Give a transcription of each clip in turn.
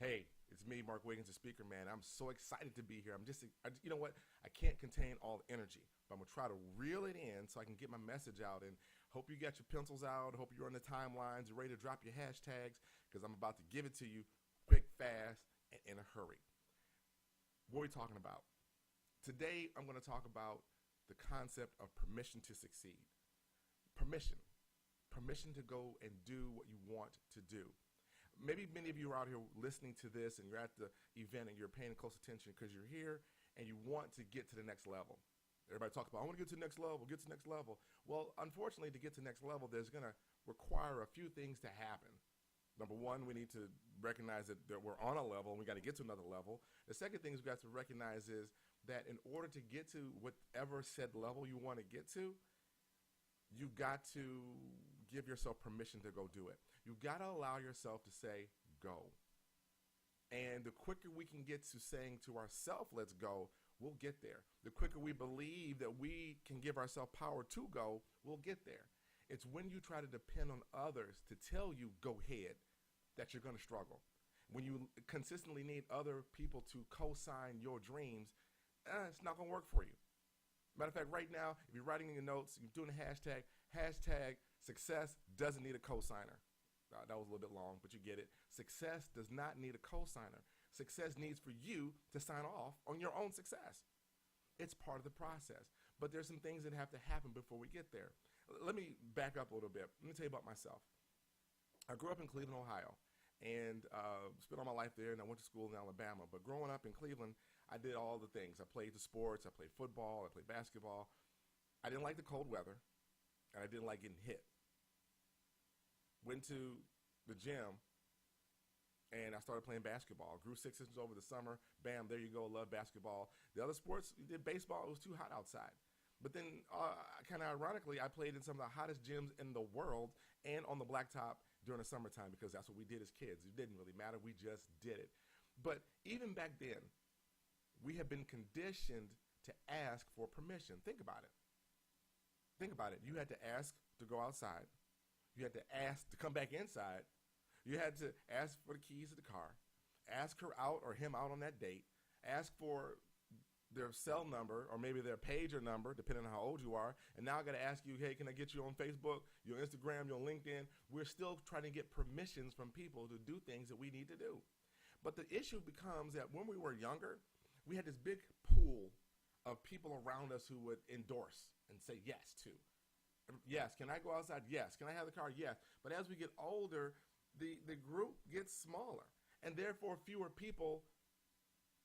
Hey, it's me, Mark Wiggins, the speaker, man. I'm so excited to be here. You know what? I can't contain all the energy, but I'm going to try to reel it in so I can get my message out. And hope you got your pencils out. Hope you're on the timelines. You're ready to drop your hashtags because I'm about to give it to you quick, fast, and in a hurry. What are we talking about? Today, I'm going to talk about the concept of permission to succeed. Permission. Permission to go and do what you want to do. Maybe many of you are out here listening to this and you're at the event and you're paying close attention because you're here and you want to get to the next level. Everybody talks about, I want to get to the next level, get to the next level. Well, unfortunately, to get to the next level, there's going to require a few things to happen. Number one, we need to recognize that we're on a level and we got to get to another level. The second thing we got to recognize is that in order to get to whatever said level you want to get to, you got to give yourself permission to go do it. You got to allow yourself to say, go. And the quicker we can get to saying to ourselves, let's go, we'll get there. The quicker we believe that we can give ourselves power to go, we'll get there. It's when you try to depend on others to tell you, go ahead, that you're going to struggle. When you consistently need other people to co-sign your dreams, it's not going to work for you. Matter of fact, right now, if you're writing in your notes, you're doing a hashtag success doesn't need a cosigner. That was a little bit long, but you get it. Success does not need a cosigner. Success needs for you to sign off on your own success. It's part of the process. But there's some things that have to happen before we get there. Let me back up a little bit. Let me tell you about myself. I grew up in Cleveland, Ohio, and spent all my life there, and I went to school in Alabama. But growing up in Cleveland, I did all the things. I played the sports. I played football. I played basketball. I didn't like the cold weather, and I didn't like getting hit. Went to the gym, and I started playing basketball. Grew 6 inches over the summer. Bam, there you go. Love basketball. The other sports, you did baseball. It was too hot outside. But then, kind of ironically, I played in some of the hottest gyms in the world and on the blacktop during the summertime because that's what we did as kids. It didn't really matter. We just did it. But even back then, we have been conditioned to ask for permission. Think about it. Think about it. You had to ask to go outside. You had to ask to come back inside. You had to ask for the keys to the car, ask her out or him out on that date, ask for their cell number or maybe their pager number, depending on how old you are. And now I got to ask you, hey, can I get you on Facebook, your Instagram, your LinkedIn? We're still trying to get permissions from people to do things that we need to do. But the issue becomes that when we were younger, we had this big pool of people around us who would endorse and say yes to. Yes, can I go outside? Yes. Can I have the car? Yes. But as we get older, the group gets smaller, and therefore fewer people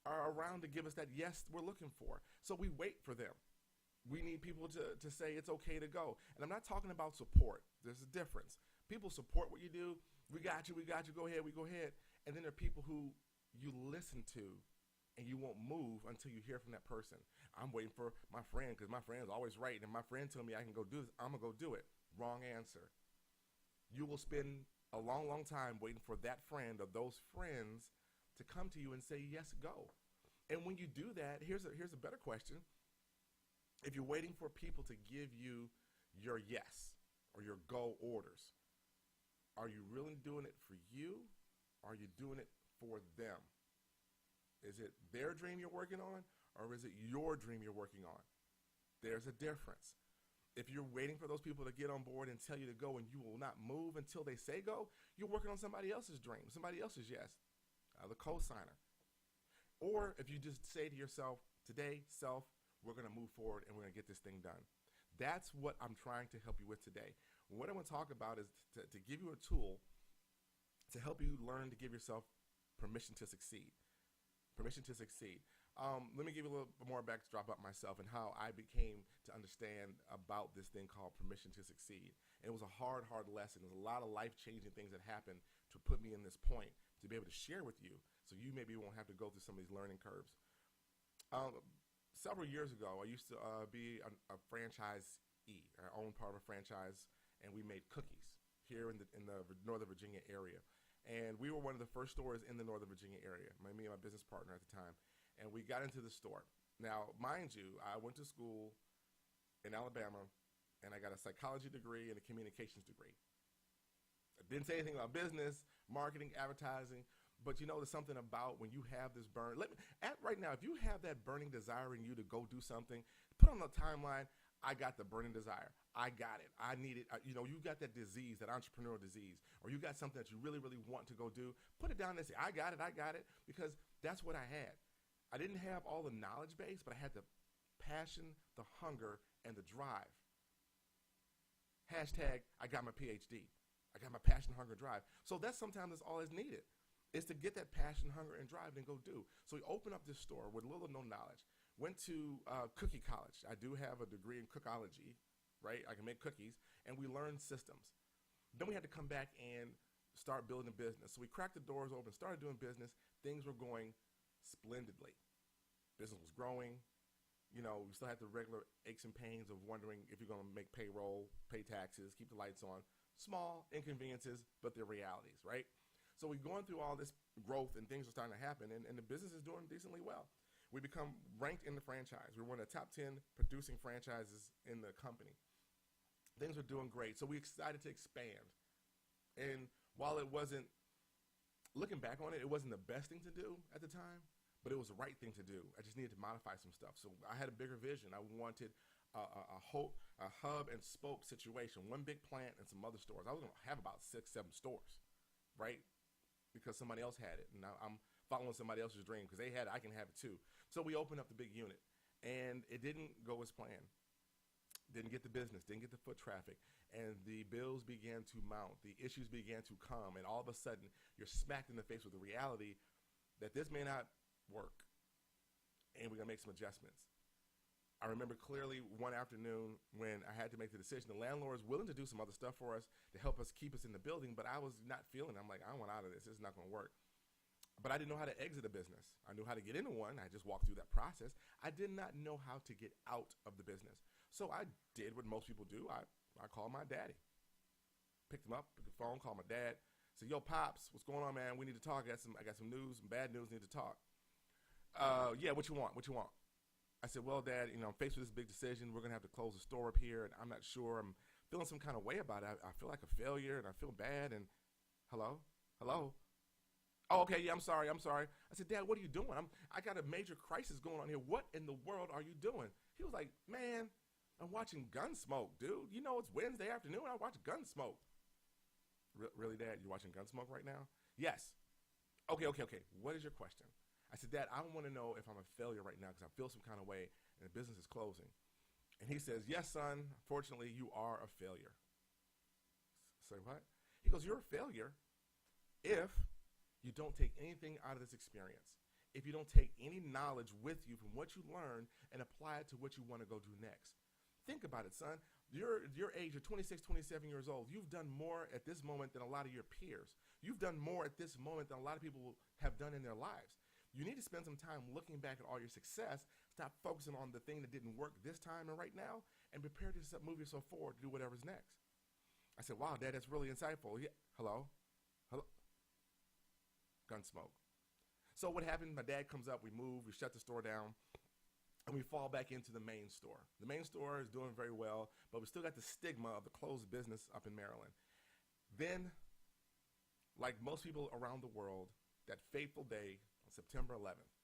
are around to give us that yes we're looking for. So we wait for them. We need people to say it's okay to go. And I'm not talking about support. There's a difference. People support what you do. We got you, go ahead, we go ahead. And then there are people who you listen to and you won't move until you hear from that person. I'm waiting for my friend because my friend's always right. And my friend told me I can go do this. I'm going to go do it. Wrong answer. You will spend a long, long time waiting for that friend or those friends to come to you and say, yes, go. And when you do that, here's a better question. If you're waiting for people to give you your yes or your go orders, are you really doing it for you? Or are you doing it for them? Is it their dream you're working on, or is it your dream you're working on? There's a difference. If you're waiting for those people to get on board and tell you to go and you will not move until they say go, you're working on somebody else's dream, somebody else's yes, the co-signer. Or if you just say to yourself, today, self, we're going to move forward and we're going to get this thing done. That's what I'm trying to help you with today. What I want to talk about is to give you a tool to help you learn to give yourself permission to succeed. Permission to succeed. Let me give you a little more backdrop about myself and how I became to understand about this thing called permission to succeed. And it was a hard, hard lesson. There's a lot of life-changing things that happened to put me in this point to be able to share with you so you maybe won't have to go through some of these learning curves. Several years ago, I used to be a franchisee. I owned part of a franchise, and we made cookies here in the Northern Virginia area. And we were one of the first stores in the Northern Virginia area, me and my business partner at the time. And we got into the store. Now, mind you, I went to school in Alabama, and I got a psychology degree and a communications degree. I didn't say anything about business, marketing, advertising, But there's something about when you have this right now, if you have that burning desire in you to go do something, put on the timeline, I got the burning desire. I got it. I need it. You got that disease, that entrepreneurial disease, or you got something that you really, really want to go do. Put it down and say, I got it. I got it. Because that's what I had. I didn't have all the knowledge base, but I had the passion, the hunger, and the drive. Hashtag, I got my PhD. I got my passion, hunger, drive. So sometimes all that's needed is to get that passion, hunger, and drive and go do. So we opened up this store with little or no knowledge. Went to cookie college. I do have a degree in cookology, right? I can make cookies. And we learned systems. Then we had to come back and start building a business. So we cracked the doors open, started doing business. Things were going splendidly. Business was growing. We still had the regular aches and pains of wondering if you're going to make payroll, pay taxes, keep the lights on. Small inconveniences, but they're realities, right? So we're going through all this growth and things are starting to happen, and the business is doing decently well. We become ranked in the franchise. We're one of the top 10 producing franchises in the company. Things are doing great. So we decided to expand. And while it wasn't, looking back on it, it wasn't the best thing to do at the time, but it was the right thing to do. I just needed to modify some stuff. So I had a bigger vision. I wanted a hub and spoke situation, one big plant and some other stores. I was going to have about 6, 7 stores, right? Because somebody else had it. And now I'm following somebody else's dream because they had it, I can have it too. So we opened up the big unit, and it didn't go as planned. Didn't get the business, didn't get the foot traffic, and the bills began to mount. The issues began to come, and all of a sudden, you're smacked in the face with the reality that this may not work, and we're going to make some adjustments. I remember clearly one afternoon when I had to make the decision. The landlord was willing to do some other stuff for us to help us keep us in the building, but I was not feeling it. I'm like, I want out of this. This is not going to work. But I didn't know how to exit a business. I knew how to get into one. I just walked through that process. I did not know how to get out of the business. So I did what most people do. I called my daddy. Picked him up, picked the phone, called my dad. Said, yo, Pops, what's going on, man? We need to talk. I got some news, some bad news, need to talk. Yeah, what you want? What you want? I said, well, Dad, I'm faced with this big decision. We're going to have to close the store up here, and I'm not sure. I'm feeling some kind of way about it. I feel like a failure, and I feel bad, and hello? Oh, okay, yeah, I'm sorry. I said, Dad, what are you doing? I got a major crisis going on here. What in the world are you doing? He was like, man, I'm watching Gunsmoke, dude. It's Wednesday afternoon. I watch Gunsmoke. Really, Dad? You're watching Gunsmoke right now? Yes. Okay. What is your question? I said, Dad, I want to know if I'm a failure right now because I feel some kind of way and the business is closing. And he says, yes, son, fortunately, you are a failure. Say what? He goes, you're a failure if you don't take anything out of this experience. If you don't take any knowledge with you from what you learned and apply it to what you want to go do next. Think about it, son. Your age, you're 26, 27 years old. You've done more at this moment than a lot of your peers. You've done more at this moment than a lot of people have done in their lives. You need to spend some time looking back at all your success. Stop focusing on the thing that didn't work this time and right now, and prepare to move yourself forward to do whatever's next. I said, wow, Dad, that's really insightful. Yeah. Hello? Gunsmoke. So what happened, my dad comes up, we move, we shut the store down, and we fall back into the main store. The main store is doing very well, but we still got the stigma of the closed business up in Maryland. Then, like most people around the world, that fateful day on September 11th,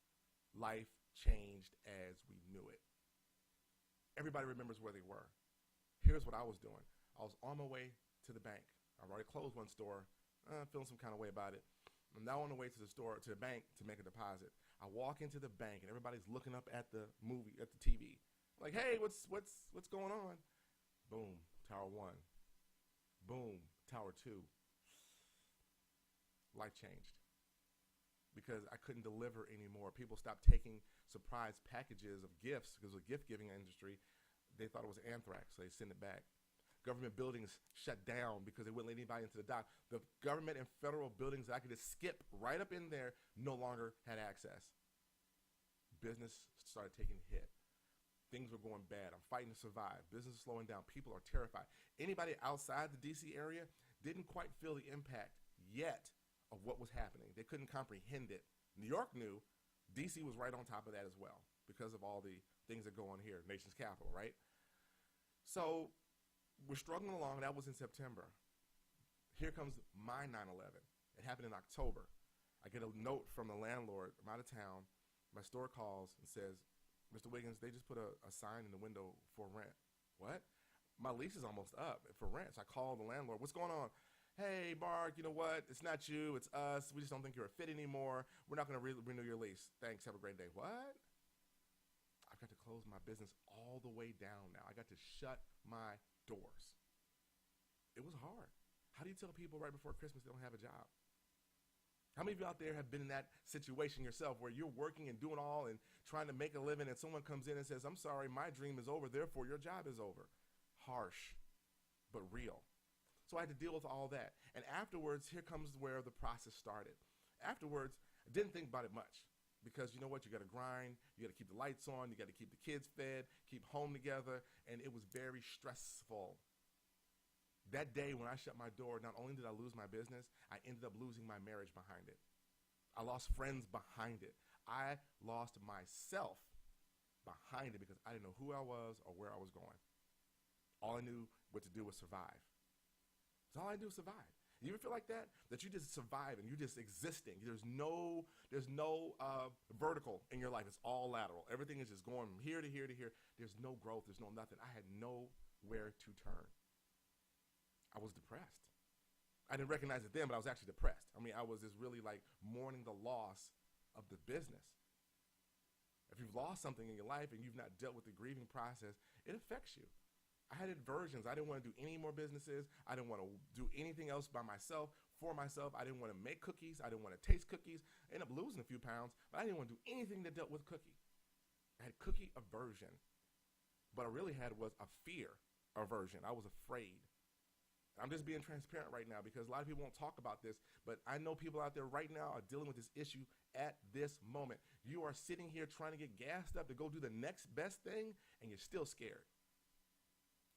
life changed as we knew it. Everybody remembers where they were. Here's what I was doing. I was on my way to the bank. I've already closed one store, feeling some kind of way about it. I'm now on the way to the bank to make a deposit. I walk into the bank and everybody's looking up at the TV. Like, hey, what's going on? Boom, Tower 1. Boom, Tower 2. Life changed because I couldn't deliver anymore. People stopped taking surprise packages of gifts because of the gift-giving industry. They thought it was anthrax, so they sent it back. Government buildings shut down because they wouldn't let anybody into the dock. The government and federal buildings that I could just skip right up in there no longer had access. Business started taking a hit. Things were going bad. I'm fighting to survive. Business is slowing down. People are terrified. Anybody outside the D.C. area didn't quite feel the impact yet of what was happening. They couldn't comprehend it. New York knew. D.C. was right on top of that as well because of all the things that go on here, nation's capital, right? So we're struggling along. That was in September. Here comes my 9/11. It happened in October. I get a note from the landlord. I'm out of town. My store calls and says, Mr. Wiggins, they just put a sign in the window for rent. What? My lease is almost up for rent. So I call the landlord. What's going on? Hey, Mark, you know what? It's not you. It's us. We just don't think you're a fit anymore. We're not going to renew your lease. Thanks. Have a great day. What? I've got to close my business all the way down now. I got to shut my doors. It was hard. How do you tell people right before Christmas they don't have a job? How many of you out there have been in that situation yourself where you're working and doing all and trying to make a living and someone comes in and says, I'm sorry, my dream is over, therefore your job is over? Harsh, but real. So I had to deal with all that. And afterwards, here comes where the process started. Afterwards, I didn't think about it much because you know what? You got to grind, you got to keep the lights on, you got to keep the kids fed, keep home together, and it was very stressful. That day when I shut my door, not only did I lose my business, I ended up losing my marriage behind it. I lost friends behind it. I lost myself behind it because I didn't know who I was or where I was going. All I knew what to do was survive. That's all I do is survive. You ever feel like that? That you just survive and you're just existing. There's no vertical in your life. It's all lateral. Everything is just going from here to here to here. There's no growth. There's no nothing. I had nowhere to turn. I was depressed. I didn't recognize it then, but I was actually depressed. I mean, I was just really like mourning the loss of the business. If you've lost something in your life and you've not dealt with the grieving process, it affects you. I had aversions. I didn't want to do any more businesses. I didn't want to do anything else by myself, for myself. I didn't want to make cookies. I didn't want to taste cookies. I ended up losing a few pounds, but I didn't want to do anything that dealt with cookie. I had cookie aversion. What I really had was a fear aversion. I was afraid. I'm just being transparent right now because a lot of people won't talk about this, but I know people out there right now are dealing with this issue at this moment. You are sitting here trying to get gassed up to go do the next best thing, and you're still scared.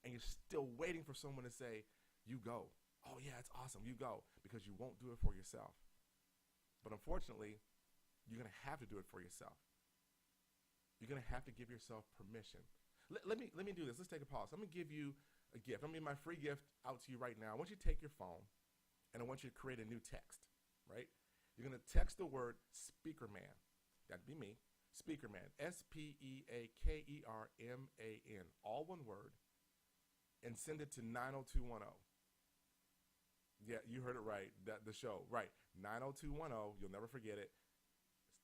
And you're still waiting for someone to say, you go. Oh yeah, it's awesome, you go, because you won't do it for yourself. But unfortunately, you're going to have to do it for yourself. You're going to have to give yourself permission. Let me do this. Let's take a pause. I'm going to give you a gift. I'm going to give my free gift out to you right now. I want you to take your phone, and I want you to create a new text, right? You're going to text the word Speakerman. That'd be me. Speakerman. Speakerman. All one word. And send it to 90210. Yeah, you heard it right. The show. Right. 90210. You'll never forget it.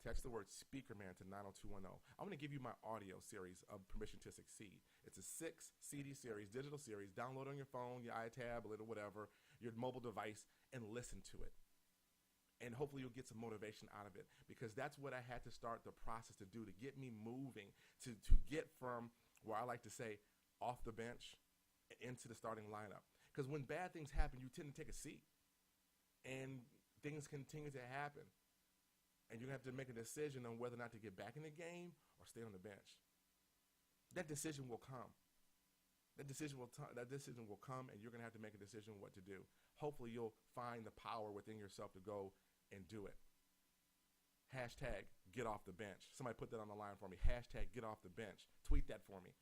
Text the word Speakerman to 90210. I'm going to give you my audio series of Permission to Succeed. It's a 6 CD series, digital series. Download on your phone, your iTablet or whatever, your mobile device, and listen to it. And hopefully you'll get some motivation out of it, because that's what I had to start the process to do, to get me moving, to get from where I like to say off the bench into the starting lineup. Because when bad things happen, you tend to take a seat, and things continue to happen. And you're going to have to make a decision on whether or not to get back in the game or stay on the bench. That decision will come. That decision will come, and you're going to have to make a decision what to do. Hopefully, you'll find the power within yourself to go and do it. Hashtag get off the bench. Somebody put that on the line for me. Hashtag get off the bench. Tweet that for me.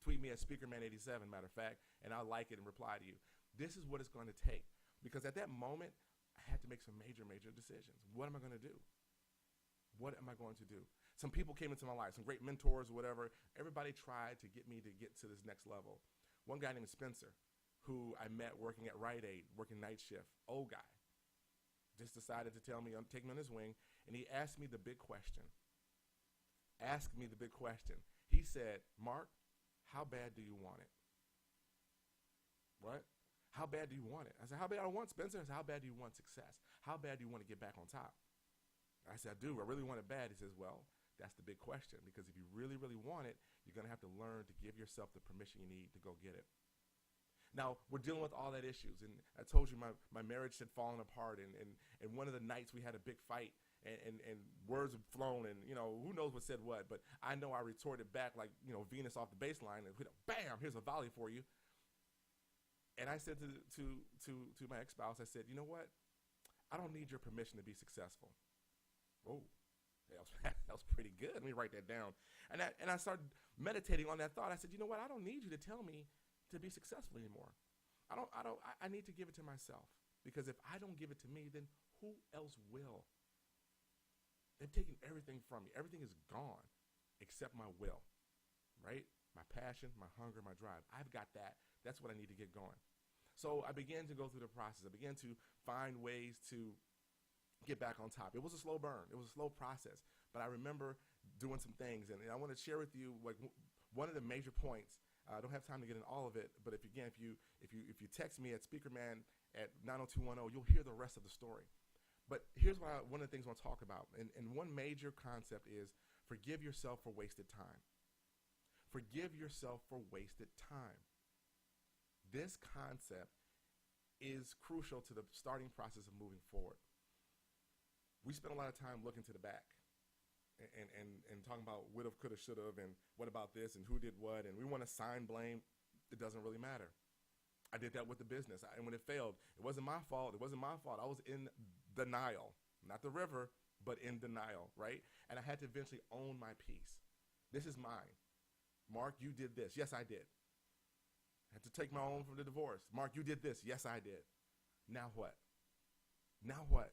Tweet me at Speakerman87, matter of fact, and I'll like it and reply to you. This is what it's going to take, because at that moment, I had to make some major decisions. What am I going to do? What am I going to do? Some people came into my life, some great mentors or whatever. Everybody tried to get me to get to this next level. One guy named Spencer, who I met working at Rite Aid, working night shift, old guy, just decided to tell me, take me on his wing, and he asked me the big question. He said, Mark, how bad do you want it? What? How bad do you want it? I said, how bad I want Spencer? I said, how bad do you want success? How bad do you want to get back on top? I said, I do. I really want it bad. He says, well, that's the big question, because if you really want it, you're going to have to learn to give yourself the permission you need to go get it. Now, we're dealing with all that issues, and I told you my marriage had fallen apart, and one of the nights we had a big fight, and words have flown, and, who knows what said what, but I know I retorted back like, Venus off the baseline, and bam, here's a volley for you. And I said to my ex-spouse, I said, you know what? I don't need your permission to be successful. Oh, that was pretty good. Let me write that down. And I started meditating on that thought. I said, you know what? I don't need you to tell me to be successful anymore. I need to give it to myself, because if I don't give it to me, then who else will? They've taken everything from me. Everything is gone except my will, right? My passion, my hunger, my drive. I've got that. That's what I need to get going. So I began to go through the process. I began to find ways to get back on top. It was a slow burn. It was a slow process. But I remember doing some things, and I want to share with you like one of the major points. I don't have time to get in all of it, but if you text me at Speakerman at 90210, you'll hear the rest of the story. But here's one of the things I want to talk about. And one major concept is forgive yourself for wasted time. Forgive yourself for wasted time. This concept is crucial to the starting process of moving forward. We spend a lot of time looking to the back and talking about woulda, coulda, shoulda, and what about this and who did what, and we want to assign blame. It doesn't really matter. I did that with the business, and when it failed, it wasn't my fault. It wasn't my fault. I was in denial, not the river, but in denial, right? And I had to eventually own my peace. This is mine. Mark, you did this. Yes, I did. I had to take my own from the divorce. Mark, you did this. Yes, I did. Now what? Now what?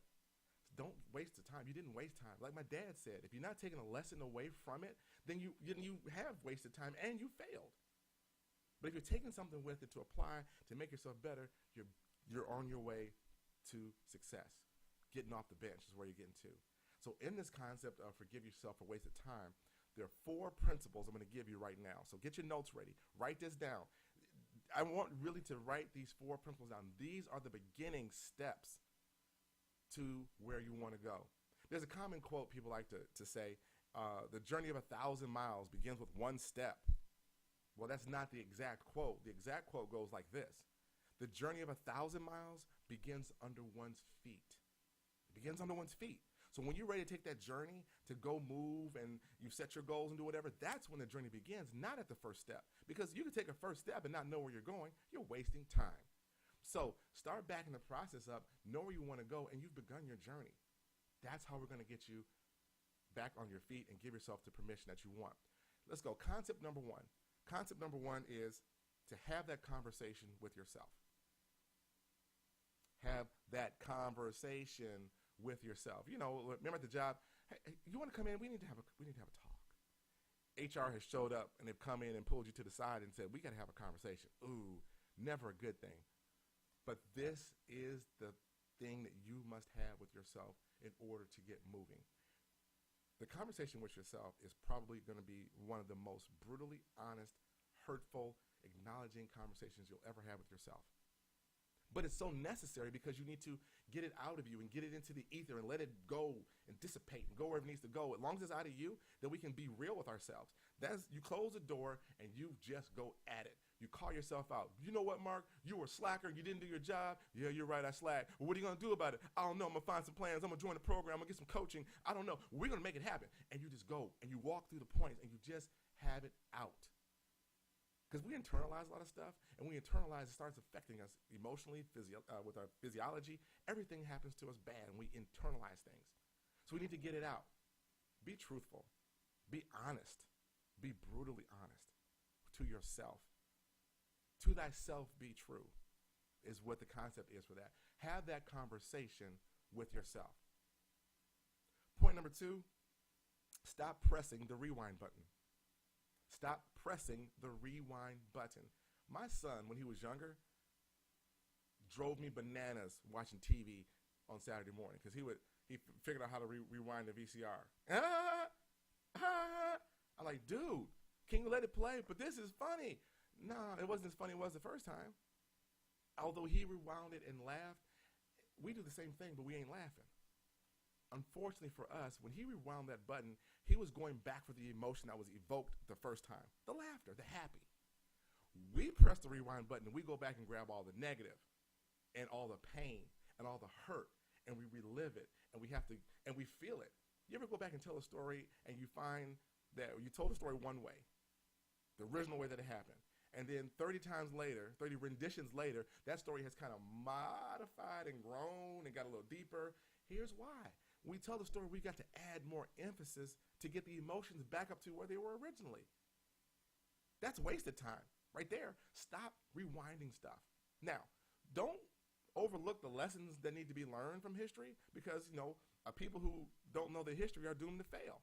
Don't waste the time. You didn't waste time. Like my dad said, if you're not taking a lesson away from it, then you have wasted time and you failed. But if you're taking something with it to apply to make yourself better, you're on your way to success. Getting off the bench is where you're getting to. So in this concept of forgive yourself for wasted time, there are 4 principles I'm going to give you right now. So get your notes ready. Write this down. I want really to write these 4 principles down. These are the beginning steps to where you want to go. There's a common quote people like to say, the journey of 1,000 miles begins with 1 step. Well, that's not the exact quote. The exact quote goes like this. The journey of 1,000 miles begins under one's feet. It begins under one's feet. So when you're ready to take that journey to go move and you set your goals and do whatever, that's when the journey begins, not at the first step. Because you can take a first step and not know where you're going. You're wasting time. So start backing the process up, know where you want to go, and you've begun your journey. That's how we're going to get you back on your feet and give yourself the permission that you want. Let's go. Concept number 1. Concept number 1 is to have that conversation with yourself. Have that conversation with yourself. You know, remember at the job, hey, you want to come in? We need to have a talk. HR has showed up and they've come in and pulled you to the side and said, we got to have a conversation. Ooh, never a good thing. But this is the thing that you must have with yourself in order to get moving. The conversation with yourself is probably going to be one of the most brutally honest, hurtful, acknowledging conversations you'll ever have with yourself. But it's so necessary because you need to get it out of you and get it into the ether and let it go and dissipate and go where it needs to go. As long as it's out of you, then we can be real with ourselves. You close the door and you just go at it. You call yourself out. You know what, Mark? You were a slacker. You didn't do your job. Yeah, you're right. I slacked. Well, what are you going to do about it? I don't know. I'm going to find some plans. I'm going to join the program. I'm going to get some coaching. I don't know. We're going to make it happen. And you just go and you walk through the points and you just have it out. Because we internalize a lot of stuff, and we internalize, it starts affecting us emotionally, with our physiology. Everything happens to us bad, and we internalize things. So we need to get it out. Be truthful. Be honest. Be brutally honest to yourself. To thyself be true is what the concept is for that. Have that conversation with yourself. Point number 2, stop pressing the rewind button. Stop pressing the rewind button. My son, when he was younger, drove me bananas watching TV on Saturday morning because he figured out how to rewind the VCR. I'm like, dude, can you let it play? But this is funny. No, it wasn't as funny as it was the first time. Although he rewound it and laughed, we do the same thing, but we ain't laughing. Unfortunately for us, when he rewound that button, he was going back for the emotion that was evoked the first time. The laughter, the happy. We press the rewind button and we go back and grab all the negative and all the pain and all the hurt and we relive it and we feel it. You ever go back and tell a story and you find that you told the story one way, the original way that it happened, and then 30 times later, 30 renditions later, that story has kind of modified and grown and got a little deeper. Here's why. When we tell the story, we got to add more emphasis to get the emotions back up to where they were originally. That's wasted time right there. Stop rewinding stuff. Now, don't overlook the lessons that need to be learned from history because, People who don't know their history are doomed to fail.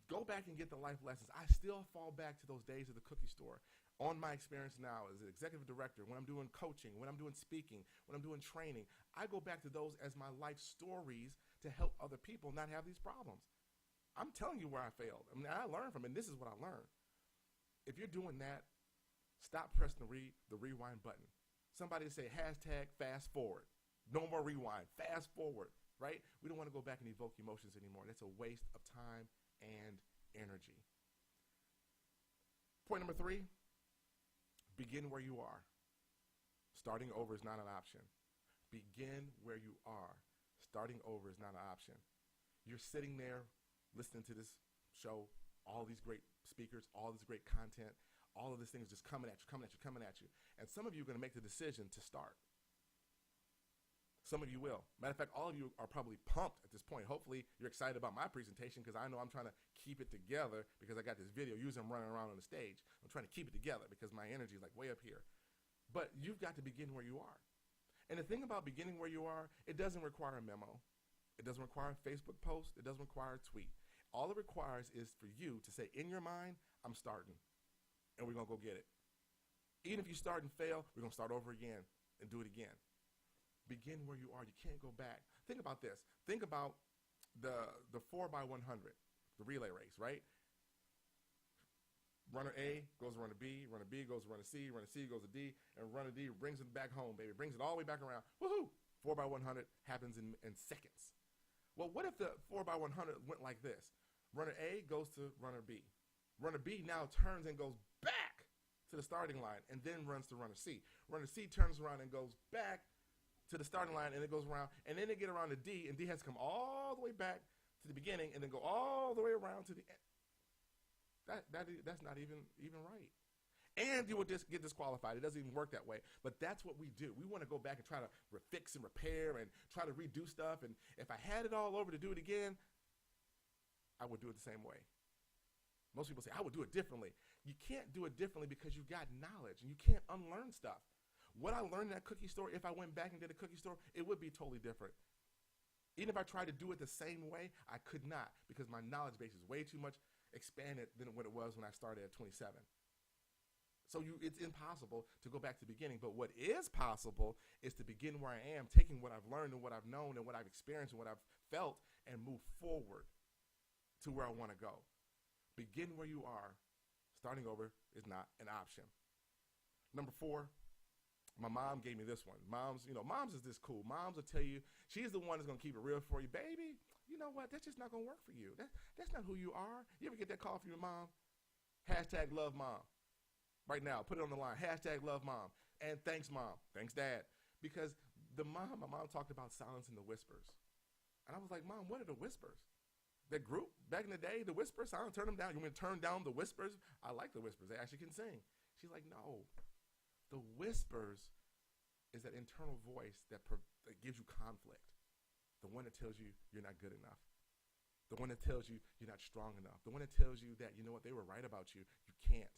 Go back and get the life lessons. I still fall back to those days of the cookie store. On my experience now as an executive director, when I'm doing coaching, when I'm doing speaking, when I'm doing training, I go back to those as my life stories to help other people not have these problems. I'm telling you where I failed. I mean, I learned from it, and this is what I learned. If you're doing that, stop pressing the rewind button. Somebody say hashtag fast forward. No more rewind, fast forward, right? We don't want to go back and evoke emotions anymore. That's a waste of time and energy. Point number 3, begin where you are. Starting over is not an option. Begin where you are. Starting over is not an option. You're sitting there listening to this show, all these great speakers, all this great content, all of these things just coming at you. And some of you are going to make the decision to start. Some of you will. Matter of fact, all of you are probably pumped at this point. Hopefully, you're excited about my presentation because I know I'm trying to keep it together because I got this video. Usually I'm running around on the stage. I'm trying to keep it together because my energy is like way up here. But you've got to begin where you are. And the thing about beginning where you are, it doesn't require a memo. It doesn't require a Facebook post. It doesn't require a tweet. All it requires is for you to say in your mind, I'm starting. And we're going to go get it. Even if you start and fail, we're going to start over again and do it again. Begin where you are. You can't go back. Think about this. Think about the 4x100, the relay race, right? Runner A goes to runner B goes to runner C goes to D, and runner D brings it back home, baby. Brings it all the way back around. Woohoo! 4x100 happens in seconds. Well, what if the 4x100 went like this? Runner A goes to runner B. Runner B now turns and goes back to the starting line and then runs to runner C. Runner C turns around and goes back to the starting line, and it goes around, and then they get around to D, and D has to come all the way back to the beginning and then go all the way around to the end. That's not even right. And you will just get disqualified. It doesn't even work that way. But that's what we do. We want to go back and try to fix and repair and try to redo stuff. And if I had it all over to do it again, I would do it the same way. Most people say, I would do it differently. You can't do it differently because you've got knowledge, and you can't unlearn stuff. What I learned in that cookie store, if I went back and did a cookie store, it would be totally different. Even if I tried to do it the same way, I could not because my knowledge base is way too much expanded than what it was when I started at 27. So it's impossible to go back to the beginning. But what is possible is to begin where I am, taking what I've learned and what I've known and what I've experienced and what I've felt and move forward to where I want to go. Begin where you are. Starting over is not an option. Number 4, my mom gave me this one. Moms is this cool. Moms will tell you, she's the one that's going to keep it real for you. Baby, you know what? That's just not going to work for you. That's not who you are. You ever get that call from your mom? Hashtag love mom. Right now, put it on the line. Hashtag love mom. And thanks, mom. Thanks, dad. Because my mom talked about silencing the whispers. And I was like, Mom, what are the whispers? That group back in the day, the whispers, I don't turn them down. You want me to turn down the whispers? I like the whispers. They actually can sing. She's like, no. The whispers is that internal voice that gives you conflict. The one that tells you you're not good enough. The one that tells you you're not strong enough. The one that tells you that, you know what, they were right about you. You can't.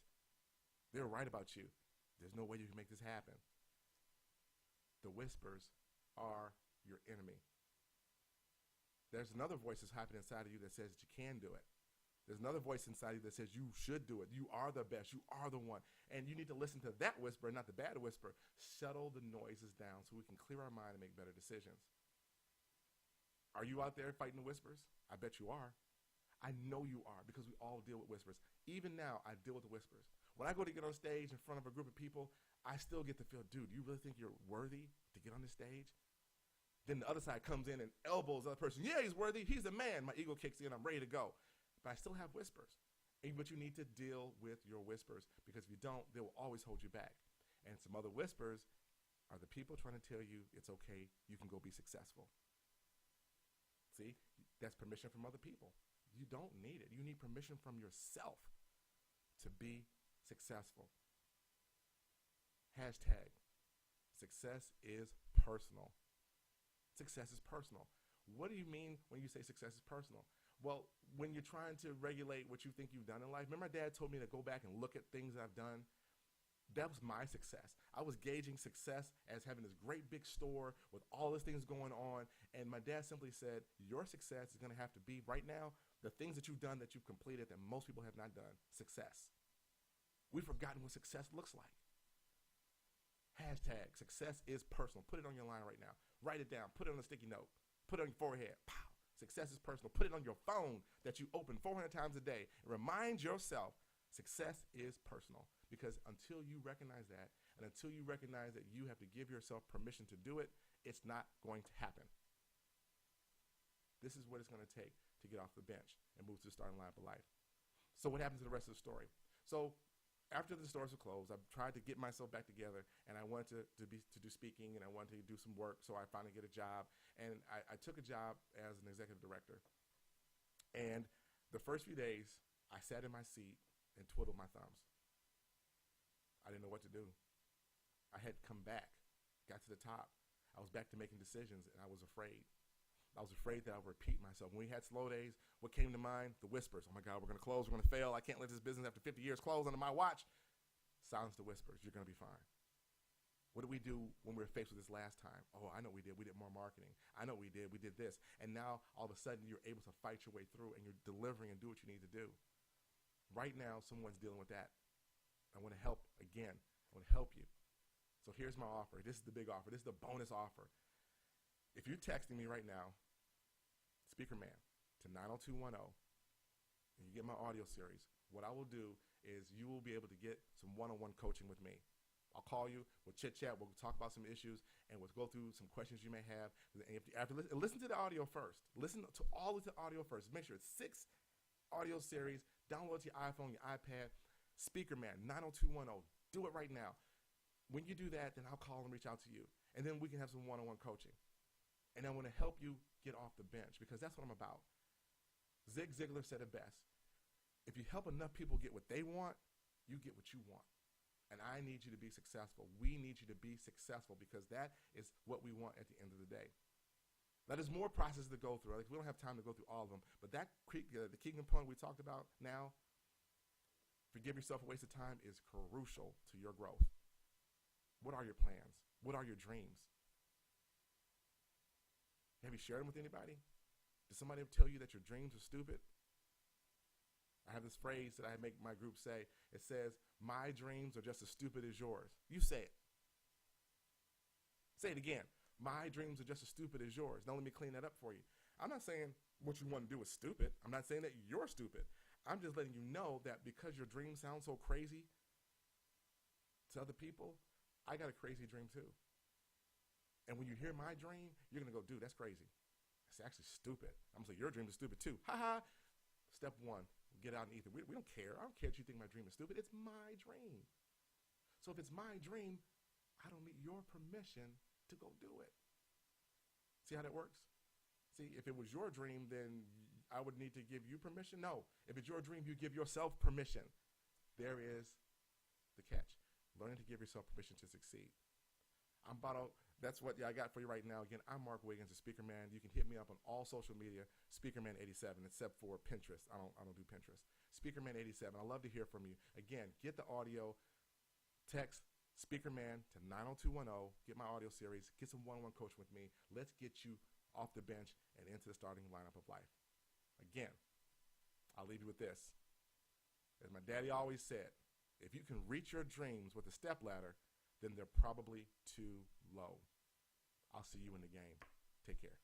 They were right about you. There's no way you can make this happen. The whispers are your enemy. There's another voice that's happening inside of you that says that you can do it. There's another voice inside you that says you should do it. You are the best. You are the one. And you need to listen to that whisper, not the bad whisper. Shuttle the noises down so we can clear our mind and make better decisions. Are you out there fighting the whispers? I bet you are. I know you are because we all deal with whispers. Even now, I deal with the whispers. When I go to get on stage in front of a group of people, I still get to feel, dude, you really think you're worthy to get on the stage? Then the other side comes in and elbows the other person. Yeah, he's worthy. He's the man. My ego kicks in. I'm ready to go. But I still have whispers. But you need to deal with your whispers because if you don't, they will always hold you back. And some other whispers are the people trying to tell you it's okay, you can go be successful. See, that's permission from other people. You don't need it. You need permission from yourself to be successful. Hashtag success is personal. Success is personal. What do you mean when you say success is personal? Well, when you're trying to regulate what you think you've done in life, remember my dad told me to go back and look at things I've done. That was my success. I was gauging success as having this great big store with all these things going on. And my dad simply said, your success is going to have to be right now the things that you've done that you've completed that most people have not done. Success. We've forgotten what success looks like. Hashtag success is personal. Put it on your line right now. Write it down. Put it on a sticky note. Put it on your forehead. Pow. Success is personal. Put it on your phone that you open 400 times a day. And remind yourself success is personal. Because until you recognize that, and until you recognize that you have to give yourself permission to do it, it's not going to happen. This is what it's going to take to get off the bench and move to the starting line of life. So what happens to the rest of the story? So after the stores were closed, I tried to get myself back together, and I wanted to do speaking, and I wanted to do some work, so I finally get a job. And I took a job as an executive director. And the first few days, I sat in my seat and twiddled my thumbs. I didn't know what to do. I had come back, got to the top. I was back to making decisions, and I was afraid. I was afraid that I would repeat myself. When we had slow days, what came to mind? The whispers. Oh my God, we're going to close. We're going to fail. I can't let this business after 50 years close under my watch. Silence the whispers. You're going to be fine. What did we do when we were faced with this last time? Oh, I know what we did. We did more marketing. I know what we did. We did this. And now, all of a sudden, you're able to fight your way through, and you're delivering and do what you need to do. Right now, someone's dealing with that. I want to help again. I want to help you. So here's my offer. This is the big offer. This is the bonus offer. If you're texting me right now, Speaker Man, to 90210, and you get my audio series, what I will do is you will be able to get some one-on-one coaching with me. I'll call you, we'll chit-chat, we'll talk about some issues, and we'll go through some questions you may have. And listen to the audio first. Listen to all of the audio first. Make sure it's 6 audio series. Download to your iPhone, your iPad. Speaker Man, 90210. Do it right now. When you do that, then I'll call and reach out to you. And then we can have some one-on-one coaching. And I want to help you get off the bench because that's what I'm about. Zig Ziglar said it best. If you help enough people get what they want, you get what you want. And I need you to be successful. We need you to be successful because that is what we want at the end of the day. Now, there's more processes to go through. Like, we don't have time to go through all of them. But the key component we talked about now, forgive yourself a waste of time, is crucial to your growth. What are your plans? What are your dreams? Have you shared them with anybody? Did somebody ever tell you that your dreams are stupid? I have this phrase that I make my group say. It says, my dreams are just as stupid as yours. You say it. Say it again. My dreams are just as stupid as yours. Now let me clean that up for you. I'm not saying what you want to do is stupid. I'm not saying that you're stupid. I'm just letting you know that because your dream sounds so crazy to other people, I got a crazy dream too. And when you hear my dream, you're going to go, dude, that's crazy. It's actually stupid. I'm going to say, your dream is stupid too. Ha ha. Step 1, get out and ether. We don't care. I don't care if you think my dream is stupid. It's my dream. So if it's my dream, I don't need your permission to go do it. See how that works? See, if it was your dream, then I would need to give you permission? No. If it's your dream, you give yourself permission. There is the catch. Learning to give yourself permission to succeed. That's what I got for you right now. Again, I'm Mark Wiggins, the Speaker Man. You can hit me up on all social media, SpeakerMan87, except for Pinterest. I don't do Pinterest. SpeakerMan87. I love to hear from you. Again, get the audio, text Speaker Man to 90210. Get my audio series. Get some one-on-one coaching with me. Let's get you off the bench and into the starting lineup of life. Again, I'll leave you with this. As my daddy always said, if you can reach your dreams with a step ladder, then they're probably too low. I'll see you in the game. Take care.